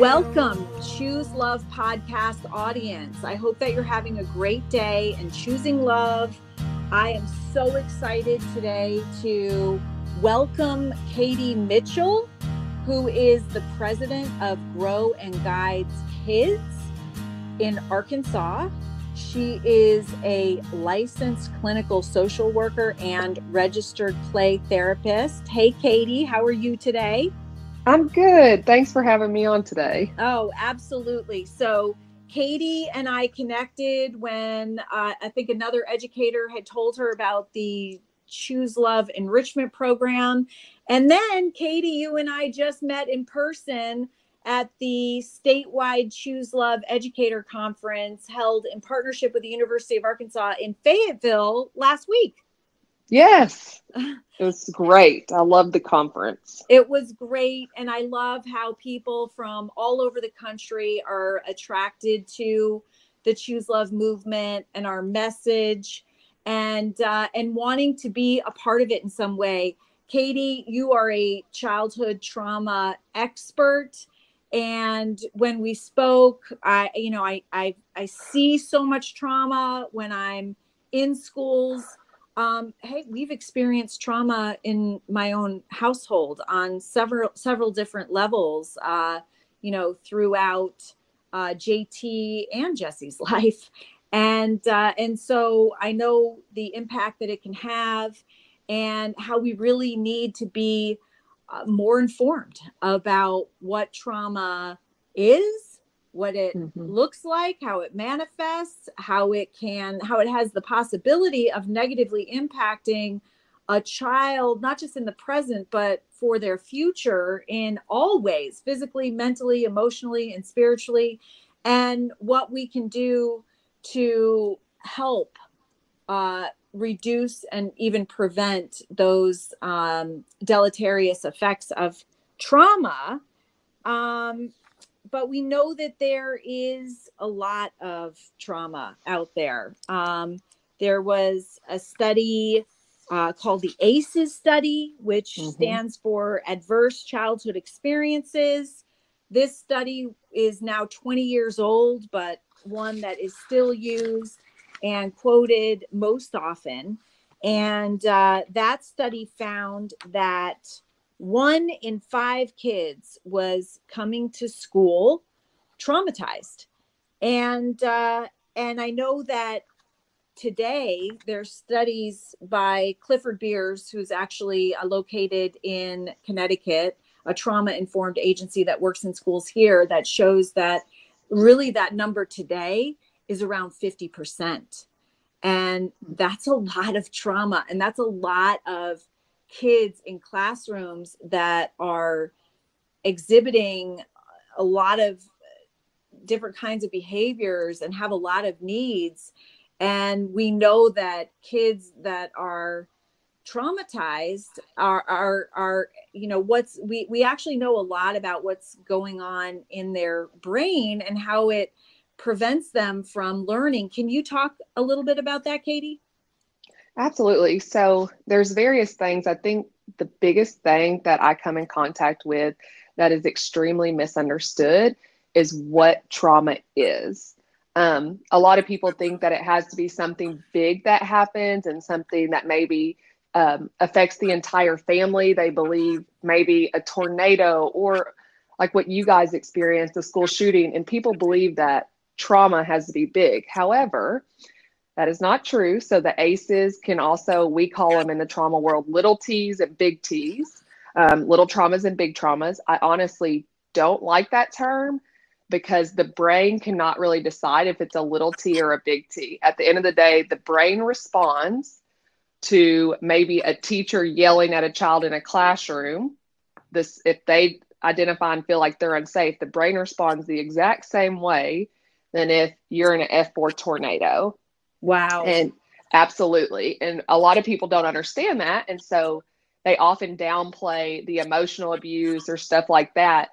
Welcome, ChooSELove podcast audience. I hope that you're having a great day and choosing love. I am so excited today to welcome Katie Mitchell, who is the president of Grow and Guides Kids in Arkansas. She is a licensed clinical social worker and registered play therapist. Hey, Katie, how are you today? I'm good. Thanks for having me on today. Oh, absolutely. So Katie and I connected when I think another educator had told her about the ChooSELove enrichment program. And then Katie, you and I just met in person at the statewide ChooSELove Educator Conference held in partnership with the University of Arkansas in Fayetteville last week. Yes, it was great. I loved the conference. It was great. And I love how people from all over the country are attracted to the ChooSELove movement and our message and wanting to be a part of it in some way. Katie, you are a childhood trauma expert. And when we spoke, I see so much trauma when I'm in schools. Hey, we've experienced trauma in my own household on several different levels, throughout JT and Jesse's life. And so I know the impact that it can have and how we really need to be more informed about what trauma is, what it looks like, how it manifests, how it has the possibility of negatively impacting a child, not just in the present, but for their future in all ways, physically, mentally, emotionally, and spiritually, and what we can do to help reduce and even prevent those deleterious effects of trauma. But we know that there is a lot of trauma out there. There was a study called the ACEs study, which stands for Adverse Childhood Experiences. This study is now 20 years old, but one that is still used and quoted most often. And that study found that 1 in 5 kids was coming to school traumatized. And I know that today there's studies by Clifford Beers, who's actually located in Connecticut, a trauma-informed agency that works in schools here, that shows that really that number today is around 50%. And that's a lot of trauma. And that's a lot of kids in classrooms that are exhibiting a lot of different kinds of behaviors and have a lot of needs. And we know that kids that are traumatized are we actually know a lot about what's going on in their brain and how it prevents them from learning. Can you talk a little bit about that, Katie? Absolutely. So there's various things. I think the biggest thing that I come in contact with that is extremely misunderstood is what trauma is. A lot of people think that it has to be something big that happens and something that maybe affects the entire family. They believe maybe a tornado or like what you guys experienced, a school shooting, and people believe that trauma has to be big. However, that is not true. So the ACEs can also, we call them in the trauma world, little T's and big T's, little traumas and big traumas. I honestly don't like that term because the brain cannot really decide if it's a little T or a big T. At the end of the day, the brain responds to maybe a teacher yelling at a child in a classroom. If they identify and feel like they're unsafe, the brain responds the exact same way than if you're in an F4 tornado. Wow. And absolutely. And a lot of people don't understand that. And so they often downplay the emotional abuse or stuff like that.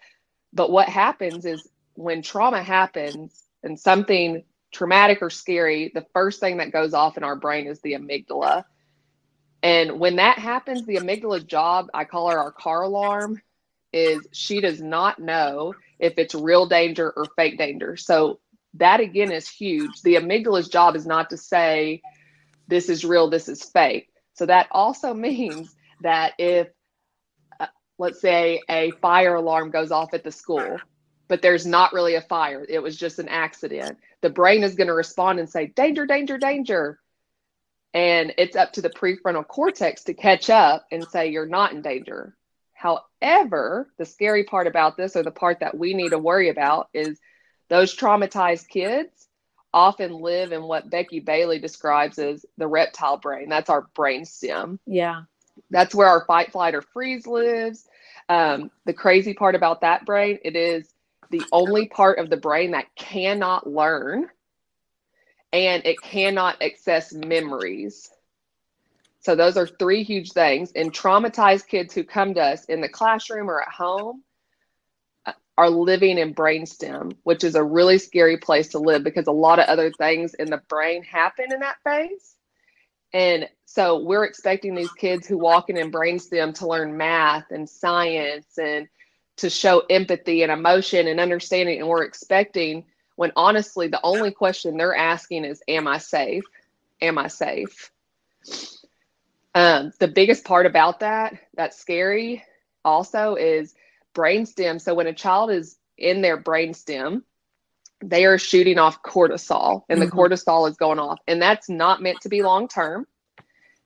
But what happens is when trauma happens and something traumatic or scary, the first thing that goes off in our brain is the amygdala. And when that happens, the amygdala's job, I call her our car alarm, is she does not know if it's real danger or fake danger. So that again is huge. The amygdala's job is not to say this is real, this is fake. So that also means that if, let's say, a fire alarm goes off at the school, but there's not really a fire, it was just an accident, the brain is going to respond and say, danger, danger, danger. And it's up to the prefrontal cortex to catch up and say, you're not in danger. However, the scary part about this, or the part that we need to worry about, is those traumatized kids often live in what Becky Bailey describes as the reptile brain. That's our brain stem. Yeah. That's where our fight, flight, or freeze lives. The crazy part about that brain, it is the only part of the brain that cannot learn, and it cannot access memories. So those are three huge things. And traumatized kids who come to us in the classroom or at home are living in brainstem, which is a really scary place to live because a lot of other things in the brain happen in that phase. And so we're expecting these kids who walk in brainstem to learn math and science and to show empathy and emotion and understanding. And we're expecting, when honestly, the only question they're asking is, am I safe? Am I safe? The biggest part about that's scary also, is brainstem. So when a child is in their brainstem, they are shooting off cortisol, and the cortisol is going off. And that's not meant to be long-term.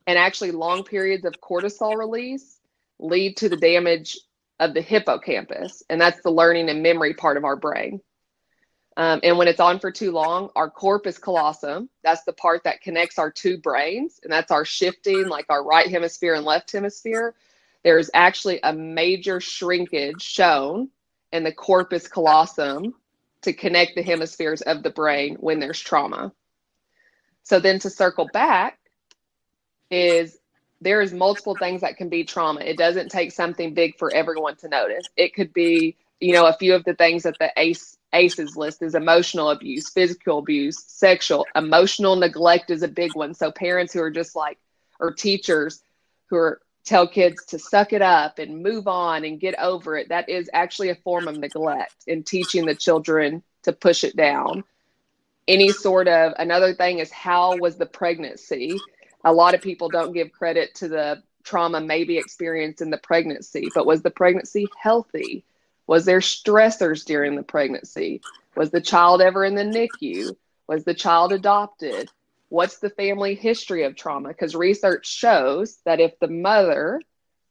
And actually, long periods of cortisol release lead to the damage of the hippocampus. And that's the learning and memory part of our brain. And when it's on for too long, our corpus callosum, that's the part that connects our two brains, and that's our shifting, like our right hemisphere and left hemisphere. There's actually a major shrinkage shown in the corpus callosum to connect the hemispheres of the brain when there's trauma. So then to circle back, there is multiple things that can be trauma. It doesn't take something big for everyone to notice. It could be, a few of the things that the ACEs list is emotional abuse, physical abuse, sexual. Emotional neglect is a big one. So parents who are just like, or teachers who tell kids to suck it up and move on and get over it, that is actually a form of neglect in teaching the children to push it down. Another thing is, how was the pregnancy? A lot of people don't give credit to the trauma maybe experienced in the pregnancy, but was the pregnancy healthy? Was there stressors during the pregnancy? Was the child ever in the NICU? Was the child adopted? What's the family history of trauma? Because research shows that if the mother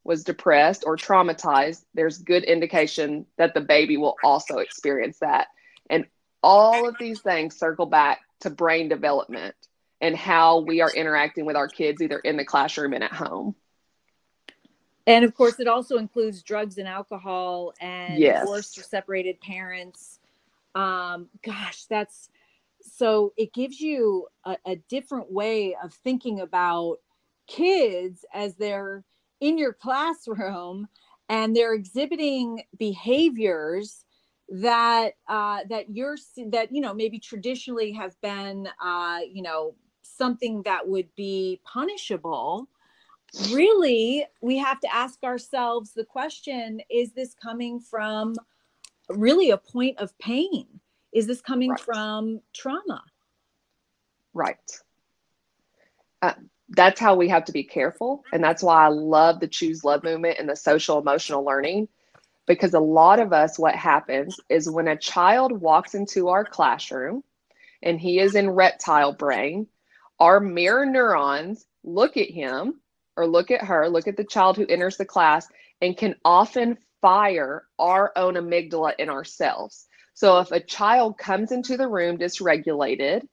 was depressed or traumatized, there's good indication that the baby will also experience that. And all of these things circle back to brain development and how we are interacting with our kids, either in the classroom and at home. And of course, it also includes drugs and alcohol and divorced or separated parents. So it gives you a different way of thinking about kids as they're in your classroom and they're exhibiting behaviors that maybe traditionally have been something that would be punishable. Really, we have to ask ourselves the question, is this coming from really a point of pain? Is this coming from trauma? Right. That's how we have to be careful. And that's why I love the ChooSELove movement and the social emotional learning, because a lot of us, what happens is when a child walks into our classroom and he is in reptile brain, our mirror neurons look at him or look at her, look at the child who enters the class, and can often fire our own amygdala in ourselves. So if a child comes into the room dysregulated,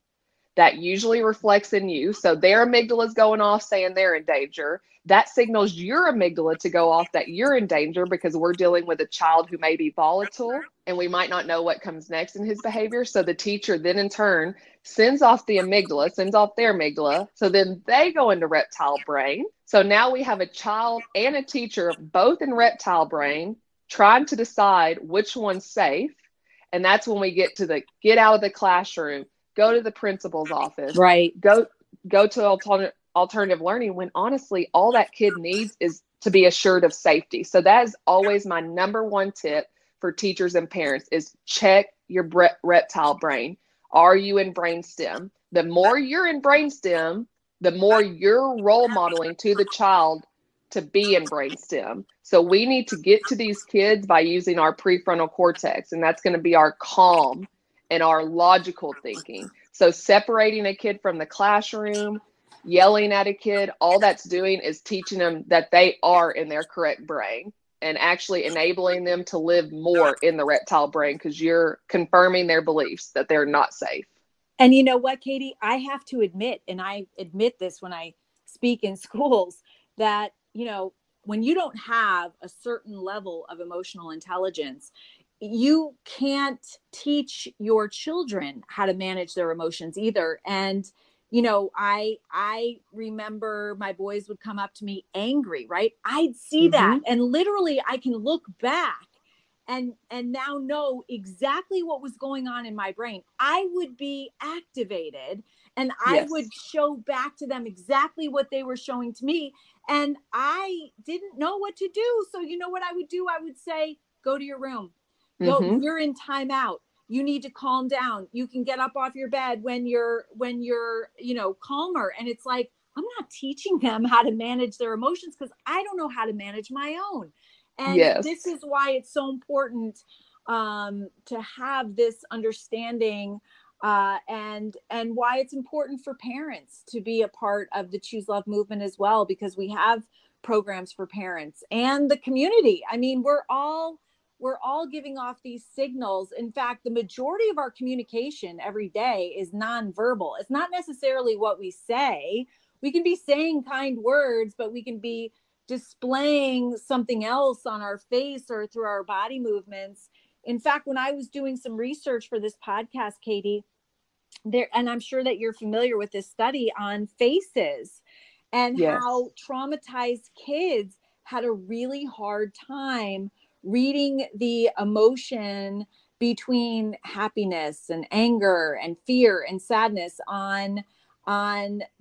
that usually reflects in you. So their amygdala is going off saying they're in danger. That signals your amygdala to go off that you're in danger, because we're dealing with a child who may be volatile and we might not know what comes next in his behavior. So the teacher then in turn sends off their amygdala. So then they go into reptile brain. So now we have a child and a teacher both in reptile brain trying to decide which one's safe. And that's when we get to the get out of the classroom, go to the principal's office, right? Go to alternative learning, when honestly, all that kid needs is to be assured of safety. So that is always my number one tip for teachers and parents is check your reptile brain. Are you in brainstem? The more you're in brainstem, the more you're role modeling to the child to be in brainstem. So we need to get to these kids by using our prefrontal cortex, and that's going to be our calm and our logical thinking. So separating a kid from the classroom, yelling at a kid, all that's doing is teaching them that they are in their correct brain and actually enabling them to live more in the reptile brain, because you're confirming their beliefs that they're not safe. And you know what, Katie, I have to admit, and I admit this when I speak in schools, that, you know, when you don't have a certain level of emotional intelligence, you can't teach your children how to manage their emotions either. And, you know, I remember my boys would come up to me angry, right? I'd see that. And literally I can look back and now know exactly what was going on in my brain. I would be activated and I would show back to them exactly what they were showing to me. And I didn't know what to do. So you know what I would do? I would say, go to your room. Go, you're in timeout. You need to calm down. You can get up off your bed when you're, you know, calmer. And it's like, I'm not teaching them how to manage their emotions because I don't know how to manage my own. And this is why it's so important to have this understanding and why it's important for parents to be a part of the ChooSELove movement as well, because we have programs for parents and the community. I mean, we're all giving off these signals. In fact, the majority of our communication every day is nonverbal. It's not necessarily what we say. We can be saying kind words, but we can be displaying something else on our face or through our body movements. In fact, when I was doing some research for this podcast, Katie, and I'm sure that you're familiar with this study on faces and how traumatized kids had a really hard time reading the emotion between happiness and anger and fear and sadness on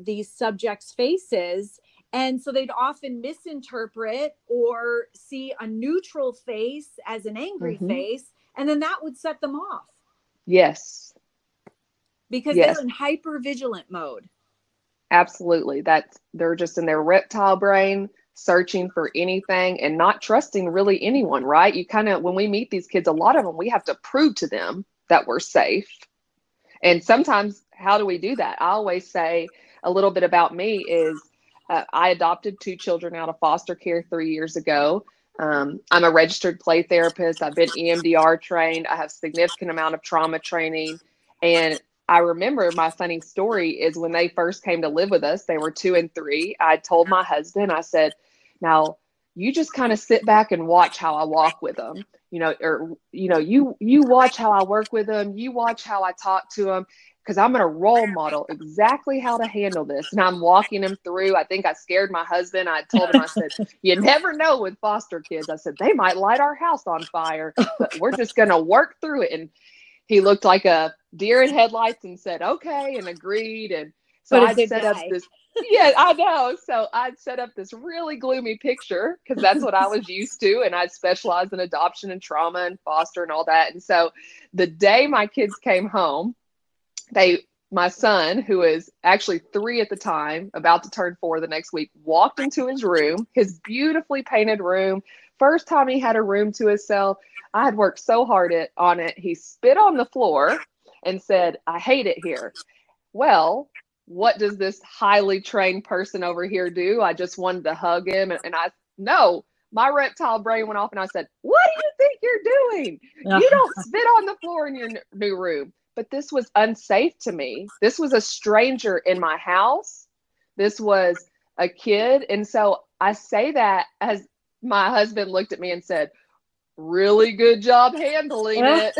these subjects' faces. And so they'd often misinterpret or see a neutral face as an angry face. And then that would set them off. Yes. Because they're in hypervigilant mode. Absolutely. They're just in their reptile brain, searching for anything and not trusting really anyone, right? You kind of, when we meet these kids, a lot of them, we have to prove to them that we're safe. And sometimes, how do we do that? I always say a little bit about me is I adopted 2 children out of foster care 3 years ago. I'm a registered play therapist. I've been EMDR trained. I have significant amount of trauma training. And I remember my funny story is when they first came to live with us, they were 2 and 3. I told my husband, I said, now you just kind of sit back and watch how I walk with them, you know, or, you know, you watch how I work with them. You watch how I talk to them, because I'm going to role model exactly how to handle this. And I'm walking him through. I think I scared my husband. I told him, I said, you never know with foster kids. I said, they might light our house on fire, but we're just going to work through it. And he looked like a deer in headlights and said, okay, and agreed. And so I set up this, I know. So I'd set up this really gloomy picture because that's what I was used to. And I'd specialize in adoption and trauma and foster and all that. And so the day my kids came home, my son, who is actually 3 at the time, about to turn 4 the next week, walked into his room, his beautifully painted room. First time he had a room to himself. I had worked so hard on it. He spit on the floor and said, I hate it here. Well, what does this highly trained person over here do? I just wanted to hug him. And my reptile brain went off and I said, what do you think you're doing? You don't spit on the floor in your new room. But this was unsafe to me. This was a stranger in my house. This was a kid. And so I say that as my husband looked at me and said, really good job handling it.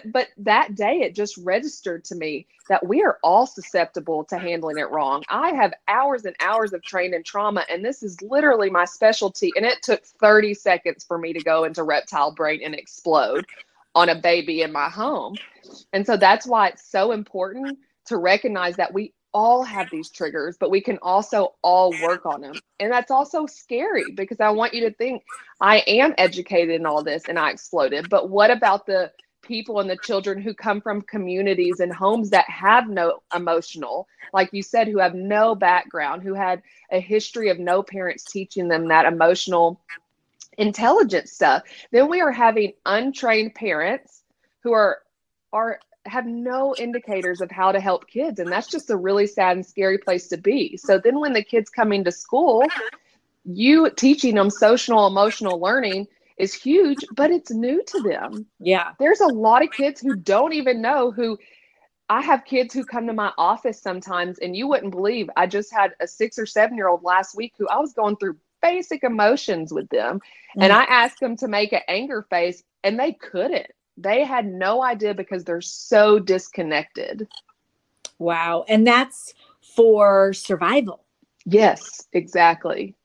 But that day it just registered to me that we are all susceptible to handling it wrong. I have hours and hours of training in trauma, and this is literally my specialty. And it took 30 seconds for me to go into reptile brain and explode on a baby in my home. And so that's why it's so important to recognize that we all have these triggers, but we can also all work on them. And that's also scary because I want you to think I am educated in all this and I exploded. But what about the people and the children who come from communities and homes that have no emotional, like you said, who have no background, who had a history of no parents teaching them that emotional intelligence stuff? Then we are having untrained parents who are have no indicators of how to help kids, and that's just a really sad and scary place to be. So then when the kids come into school, you teaching them social emotional learning is huge, but it's new to them. Yeah. There's a lot of kids who don't even know who. I have kids who come to my office sometimes, and you wouldn't believe, I just had a 6 or 7-year-old last week who I was going through basic emotions with them. And I asked them to make an anger face, and they couldn't. They had no idea because they're so disconnected. Wow. And that's for survival. Yes, exactly.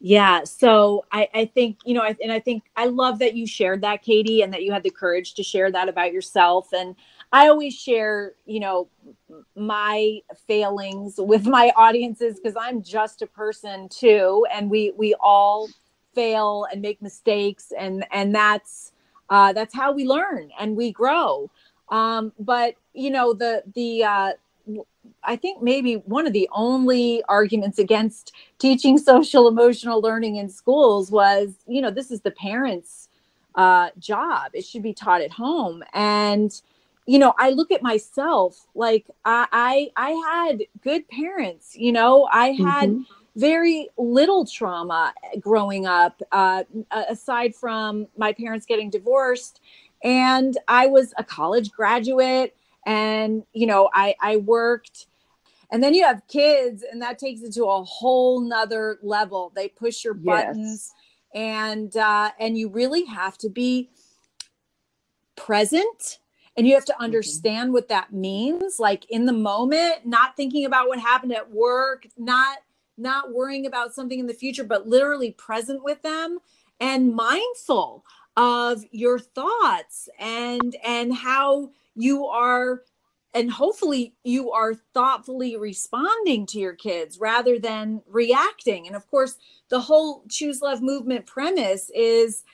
Yeah. So I think, and I think I love that you shared that, Katie, and that you had the courage to share that about yourself. And I always share, my failings with my audiences because I'm just a person too. And we all fail and make mistakes. And that's how we learn and we grow. But I think maybe one of the only arguments against teaching social emotional learning in schools was, this is the parents' job. It should be taught at home. And, I look at myself, like I had good parents, I had very little trauma growing up, aside from my parents getting divorced. And I was a college graduate and, I worked. And then you have kids and that takes it to a whole nother level. They push your buttons and you really have to be present and you have to understand what that means. Like in the moment, not thinking about what happened at work, not worrying about something in the future, but literally present with them and mindful of your thoughts and how you are. And hopefully you are thoughtfully responding to your kids rather than reacting. And of course, the whole ChooSELove movement premise is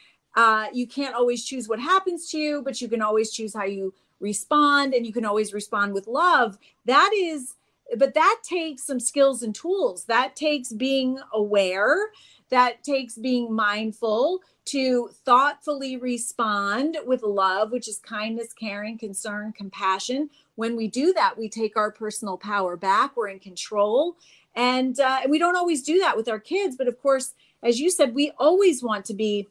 you can't always choose what happens to you, but you can always choose how you respond, and you can always respond with love. But that takes some skills and tools. That takes being aware. That takes being mindful to thoughtfully respond with love, which is kindness, caring, concern, compassion. When we do that, we take our personal power back. We're in control. And we don't always do that with our kids. But of course, as you said, we always want to be,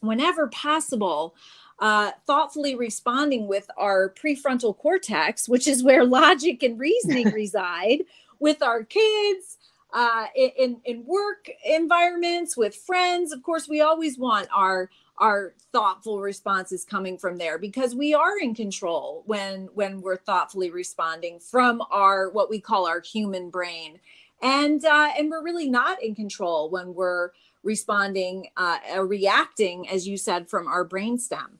whenever possible, thoughtfully responding with our prefrontal cortex, which is where logic and reasoning reside, with our kids, in work environments, with friends. Of course, we always want our thoughtful responses coming from there because we are in control when we're thoughtfully responding from our, what we call our human brain. And we're really not in control when we're responding, reacting, as you said, from our brainstem.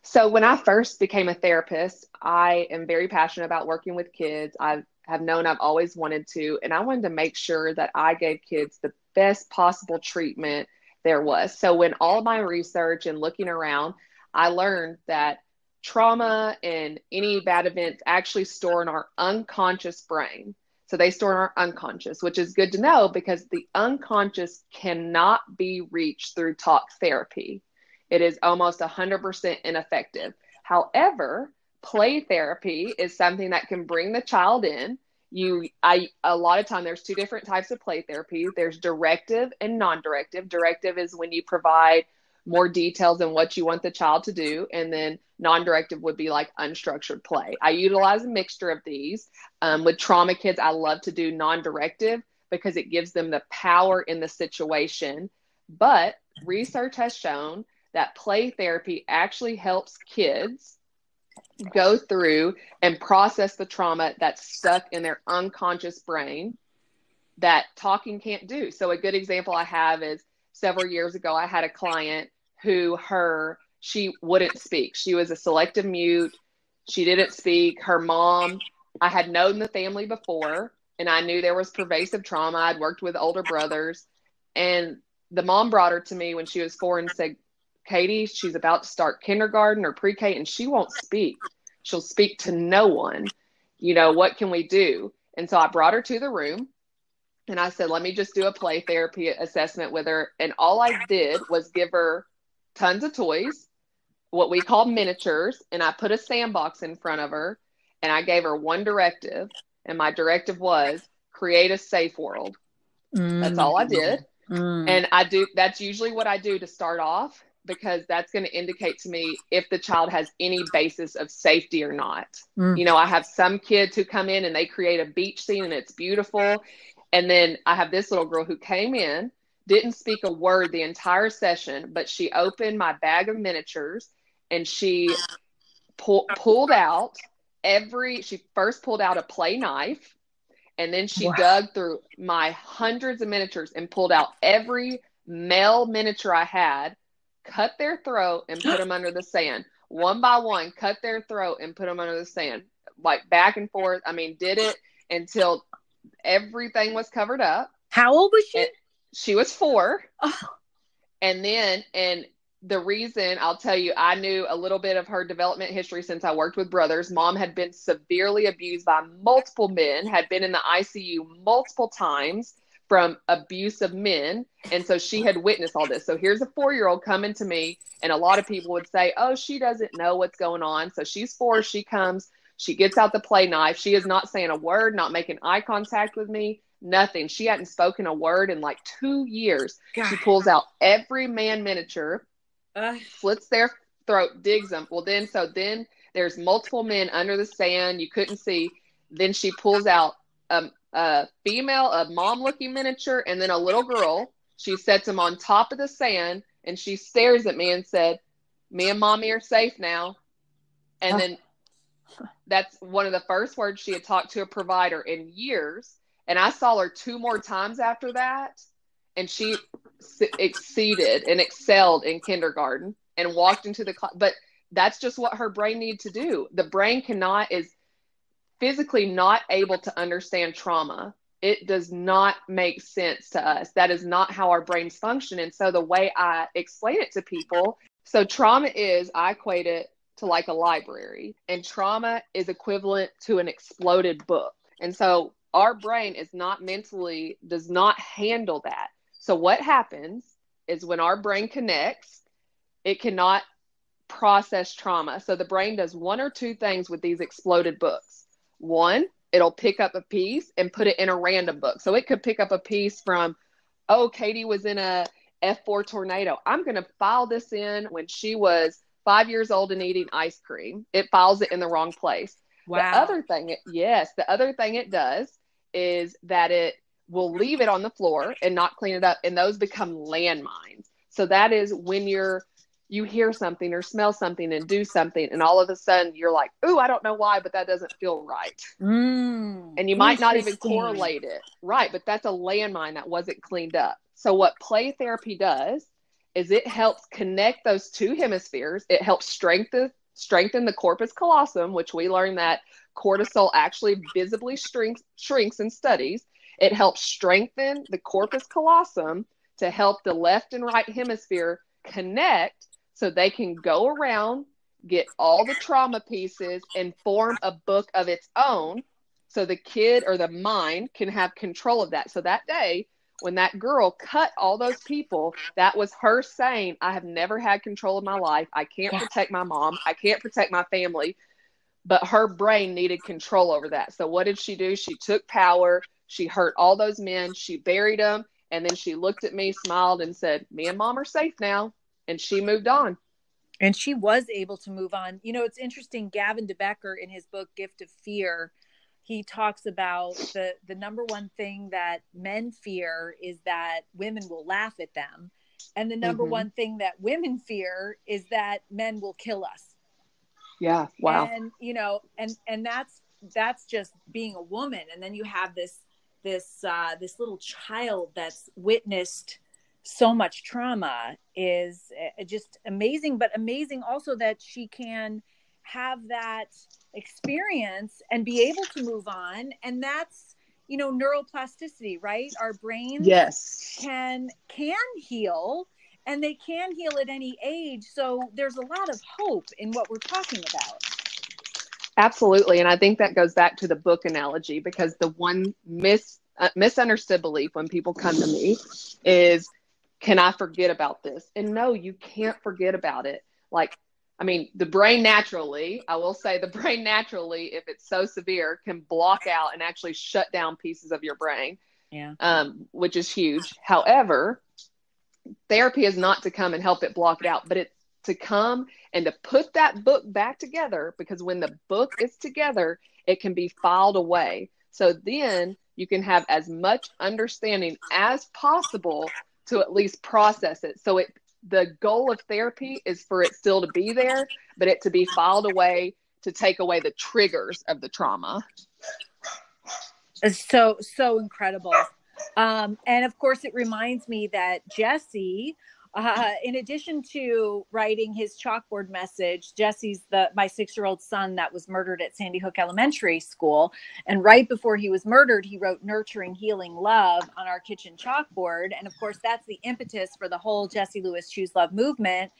So when I first became a therapist, I am very passionate about working with kids. I have known I've always wanted to, and I wanted to make sure that I gave kids the best possible treatment there was. So when all of my research and looking around, I learned that trauma and any bad events actually store in our unconscious brain. So they store in our unconscious, which is good to know because the unconscious cannot be reached through talk therapy. It is almost 100% ineffective. However, play therapy is something that can bring the child in. A lot of time there's two different types of play therapy. There's directive and non-directive. Directive is when you provide more details on what you want the child to do. And then non-directive would be like unstructured play. I utilize a mixture of these. With trauma kids, I love to do non-directive because it gives them the power in the situation. But research has shown that play therapy actually helps kids go through and process the trauma that's stuck in their unconscious brain that talking can't do. So a good example I have is several years ago, I had a client who she wouldn't speak. She was a selective mute. She didn't speak. Her mom I had known the family before, and I knew there was pervasive trauma. I'd worked with older brothers, and the mom brought her to me when she was 4 and said, Katie, she's about to start kindergarten or pre-K, and she won't speak. She'll speak to no one. What can we do? And so I brought her to the room, and I said, let me just do a play therapy assessment with her. And all I did was give her tons of toys, what we call miniatures, and I put a sandbox in front of her, and I gave her one directive, and my directive was create a safe world. That's all I did. And that's usually what I do to start off, because that's going to indicate to me if the child has any basis of safety or not. I have some kids who come in and they create a beach scene and it's beautiful. And then I have this little girl who came in, didn't speak a word the entire session, but she opened my bag of miniatures and she pulled out she first pulled out a play knife, and then she dug through my hundreds of miniatures and pulled out every male miniature I had, cut their throat and put them under the sand. One by one, cut their throat and put them under the sand, like back and forth. I mean, did it until everything was covered up. How old was she? She was 4. Oh. And the reason, I'll tell you, I knew a little bit of her development history since I worked with brothers. Mom had been severely abused by multiple men, had been in the ICU multiple times from abusive men. And so she had witnessed all this. So here's a 4-year-old coming to me, and a lot of people would say, oh, she doesn't know what's going on. So she's 4, she comes, she gets out the play knife. She is not saying a word, not making eye contact with me, nothing. She hadn't spoken a word in like 2 years. God. She pulls out every man miniature, slits their throat, digs them. Well, then there's multiple men under the sand. You couldn't see. Then she pulls out a mom-looking miniature, and then a little girl. She sets them on top of the sand, and she stares at me and said, me and mommy are safe now. And then that's one of the first words she had talked to a provider in years. And I saw her 2 more times after that, and she exceeded and excelled in kindergarten and walked into the class. But that's just what her brain needs to do. The brain is physically not able to understand trauma. It does not make sense to us. That is not how our brains function. And so the way I explain it to people, so trauma I equate it to like a library, and trauma is equivalent to an exploded book. And so our brain does not handle that. So what happens is when our brain connects, it cannot process trauma. So the brain does 1 or 2 things with these exploded books. 1, it'll pick up a piece and put it in a random book. So it could pick up a piece from, Katie was in a F4 tornado. I'm going to file this in when she was 5 years old and eating ice cream. It files it in the wrong place. Wow. The other thing it does is that it will leave it on the floor and not clean it up. And those become landmines. So that is when you hear something or smell something and do something, and all of a sudden you're like, ooh, I don't know why, but that doesn't feel right. And you might not even correlate it. Right. But that's a landmine that wasn't cleaned up. So what play therapy does is it helps connect those 2 hemispheres. It helps strengthen the corpus callosum, which we learned that cortisol actually visibly shrinks in studies. It helps strengthen the corpus callosum to help the left and right hemisphere connect so they can go around, get all the trauma pieces, and form a book of its own so the kid or the mind can have control of that. So that day, when that girl cut all those people, that was her saying, I have never had control of my life. I can't protect my mom. I can't protect my family. But her brain needed control over that. So what did she do? She took power. She hurt all those men. She buried them. And then she looked at me, smiled, and said, me and mom are safe now. And she moved on. And she was able to move on. It's interesting. Gavin DeBecker, in his book, Gift of Fear, he talks about the number one thing that men fear is that women will laugh at them. And the number one thing that women fear is that men will kill us. Yeah. Wow. And, and that's just being a woman. And then you have this little child that's witnessed so much trauma is just amazing, but amazing also that she can have that experience and be able to move on. And that's, neuroplasticity, right? Our brains can heal, and they can heal at any age. So there's a lot of hope in what we're talking about. Absolutely. And I think that goes back to the book analogy, because the one misunderstood belief when people come to me is, can I forget about this? And no, you can't forget about it. The brain naturally, if it's so severe, can block out and actually shut down pieces of your brain, which is huge. However, therapy is not to come and help it block it out, but it's to come and to put that book back together, because when the book is together, it can be filed away. So then you can have as much understanding as possible to at least process it. So the goal of therapy is for it still to be there, but it to be filed away to take away the triggers of the trauma. It's so incredible. And of course, it reminds me that Jesse, in addition to writing his chalkboard message, Jesse's my 6-year-old son that was murdered at Sandy Hook Elementary School. And right before he was murdered, he wrote "Nurturing, Healing, Love" on our kitchen chalkboard. And of course, that's the impetus for the whole Jessie Lewis ChooSELove movement.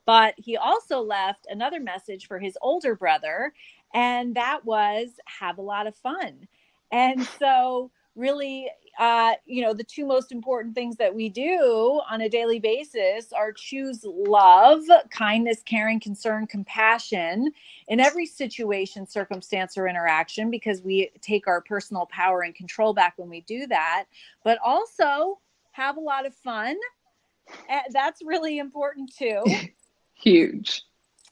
But he also left another message for his older brother, and that was, have a lot of fun. And so really, the two most important things that we do on a daily basis are choose love, kindness, caring, concern, compassion in every situation, circumstance, or interaction, because we take our personal power and control back when we do that, but also have a lot of fun. That's really important too. Huge.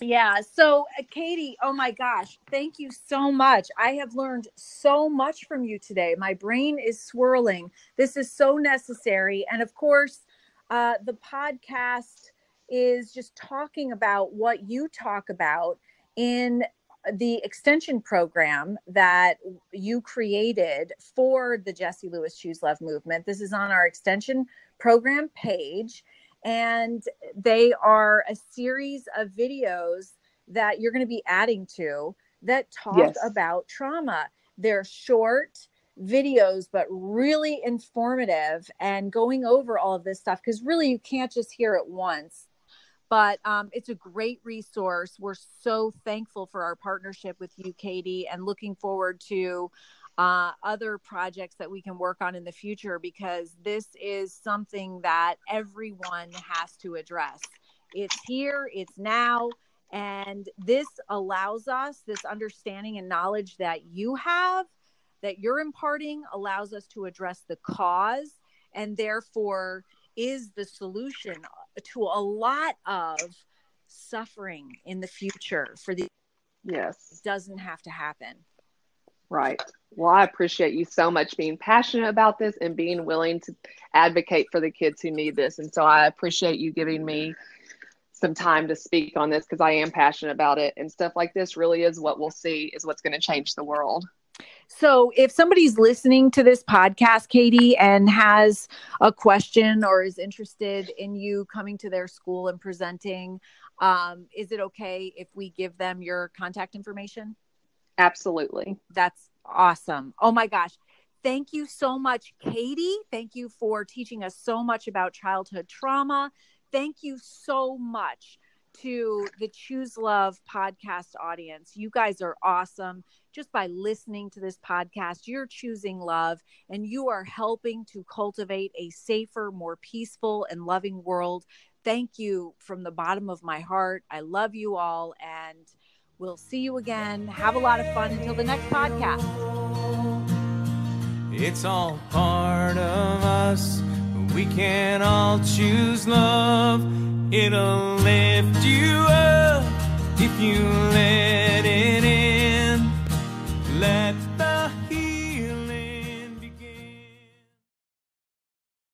Yeah. So Katie, oh my gosh, thank you so much. I have learned so much from you today. My brain is swirling. This is so necessary. And of course, the podcast is just talking about what you talk about in the extension program that you created for the Jessie Lewis ChooSELove movement. This is on our extension program page. And they are a series of videos that you're going to be adding to that talk about trauma. They're short videos, but really informative and going over all of this stuff, because really you can't just hear it once. But it's a great resource. We're so thankful for our partnership with you, Katie, and looking forward to other projects that we can work on in the future, because this is something that everyone has to address. It's here, it's now, and this allows us, this understanding and knowledge that you have, that you're imparting, allows us to address the cause, and therefore is the solution to a lot of suffering in the future for the it doesn't have to happen. Right. Well, I appreciate you so much being passionate about this and being willing to advocate for the kids who need this. And so I appreciate you giving me some time to speak on this, because I am passionate about it, and stuff like this really is what we'll see is what's going to change the world. So if somebody's listening to this podcast, Katie, and has a question or is interested in you coming to their school and presenting, is it okay if we give them your contact information? Absolutely. That's awesome. Oh my gosh. Thank you so much, Katie. Thank you for teaching us so much about childhood trauma. Thank you so much to the ChooSELove podcast audience. You guys are awesome. Just by listening to this podcast, you're choosing love, and you are helping to cultivate a safer, more peaceful, and loving world. Thank you from the bottom of my heart. I love you all, and we'll see you again. Have a lot of fun until the next podcast. It's all part of us. We can all choose love. It'll lift you up if you